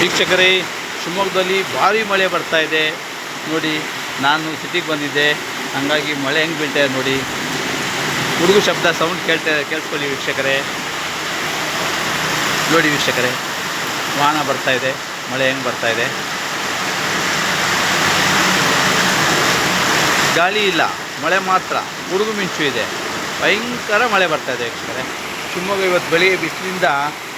ವೀಕ್ಷಕರೇ, ಶಿವಮೊಗ್ಗದಲ್ಲಿ ಭಾರಿ ಮಳೆ ಬರ್ತಾ ಇದೆ ನೋಡಿ. ನಾನು ಸಿಟಿಗೆ ಬಂದಿದ್ದೆ, ಹಾಗಾಗಿ ಮಳೆ ಹೆಂಗೆ ಬೀಳ್ತಾ ಇದೆ ನೋಡಿ. ಹುಡುಗು ಶಬ್ದ ಸೌಂಡ್ ಕೇಳಿಸ್ಕೊಳ್ಳಿ ವೀಕ್ಷಕರೇ. ನೋಡಿ ವೀಕ್ಷಕರೇ, ವಾಹನ ಬರ್ತಾ ಇದೆ, ಮಳೆ ಹೆಂಗೆ ಬರ್ತಾ ಇದೆ. ಗಾಳಿ ಇಲ್ಲ, ಮಳೆ ಮಾತ್ರ, ಗುಡುಗು ಮಿಂಚು ಇದೆ. ಭಯಂಕರ ಮಳೆ ಬರ್ತಾ ಇದೆ ವೀಕ್ಷಕರೇ. ಶಿವಮೊಗ್ಗ ಇವತ್ತು ಬೆಳಿಗ್ಗೆ ಬಿಸಿಲಿಂದ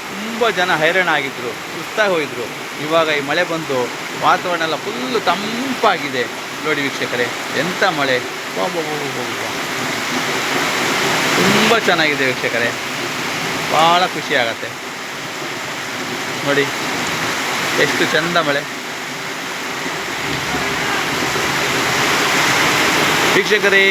ತುಂಬ ಜನ ಹೈರಾಣ ಆಗಿದ್ದರು, ಸುಸ್ತಾಗಿ ಹೋಗಿದ್ರು. ಇವಾಗ ಈ ಮಳೆ ಬಂದು ವಾತಾವರಣ ಎಲ್ಲ ಫುಲ್ಲು ತಂಪಾಗಿದೆ ನೋಡಿ ವೀಕ್ಷಕರೇ. ಎಂಥ ಮಳೆ, ತುಂಬ ಚೆನ್ನಾಗಿದೆ ವೀಕ್ಷಕರೇ, ಭಾಳ ಖುಷಿ ಆಗತ್ತೆ ನೋಡಿ. ಎಷ್ಟು ಚಂದ ಮಳೆ ವೀಕ್ಷಕರೇ.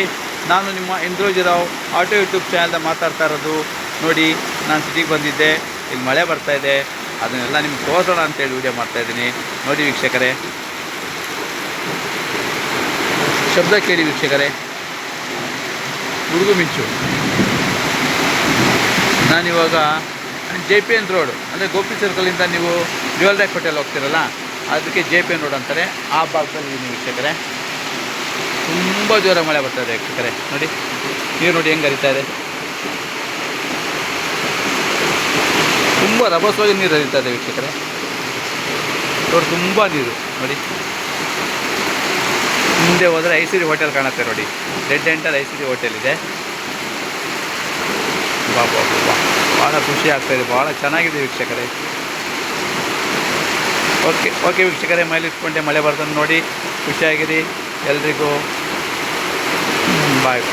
ನಾನು ನಿಮ್ಮ ಇಂದ್ರೋಜಿರಾವ್ ಆಟೋ ಯೂಟ್ಯೂಬ್ ಚಾನಲ್ದ ಮಾತಾಡ್ತಾ ಇರೋದು ನೋಡಿ. ನಾನು ಸಿಟಿಗೆ ಬಂದಿದ್ದೆ, ಇಲ್ಲಿ ಮಳೆ ಬರ್ತಾಯಿದೆ, ಅದನ್ನೆಲ್ಲ ನಿಮ್ಗೆ ತೋರಿಸೋಣ ಅಂತೇಳಿ ವಿಡಿಯೋ ಮಾಡ್ತಾಯಿದ್ದೀನಿ ನೋಡಿ ವೀಕ್ಷಕರೇ. ಶಬ್ದ ಕೇಳಿ ವೀಕ್ಷಕರೇ, ಗುಡುಗು ಮಿಂಚು. ನಾನಿವಾಗ JPN ರೋಡ್ ಅಂದರೆ ಗೋಪಿ ಸರ್ಕಲಿಂದ ನೀವು ಜ್ಯುವೆಲ್ರಿ ಹೋಟೆಲ್ ಹೋಗ್ತಿರಲ್ಲ, ಅದಕ್ಕೆ JPN ರೋಡ್ ಅಂತಾರೆ. ಆ ಭಾಗದಲ್ಲಿ ಇದ್ದೀನಿ ವೀಕ್ಷಕರೇ. ತುಂಬ ಜೋರ ಮಳೆ ಬರ್ತಾಯಿದೆ ವೀಕ್ಷಕರೇ. ನೋಡಿ ನೀರು ನೋಡಿ ಹೆಂಗೆ ಹರಿತಾ ಇದೆ, ತುಂಬ ರಭಸವಾಗಿ ನೀರು ಹರಿತಾ ಇದೆ ವೀಕ್ಷಕರೇ. ನೋಡಿ ತುಂಬ ನೀರು ನೋಡಿ. ಮುಂದೆ ಹೋದರೆ ICD ಹೋಟೆಲ್ ಕಾಣುತ್ತೆ ನೋಡಿ, ರೆಡ್ ಎಂಟರ್ ICD ಹೋಟೆಲ್ ಇದೆ. ಬಾಬಾ ಭಾಳ ಖುಷಿ ಆಗ್ತಾಯಿದೆ, ಭಾಳ ಚೆನ್ನಾಗಿದೆ ವೀಕ್ಷಕರೇ. ಓಕೆ ವೀಕ್ಷಕರೇ, ಮೈಲಿಸ್ಕೊಂಡೆ ಮಳೆ ಬರ್ತದೆ ನೋಡಿ. ಖುಷಿಯಾಗಿರಿ ಎಲ್ರಿಗೂ. ಬಾಯ್.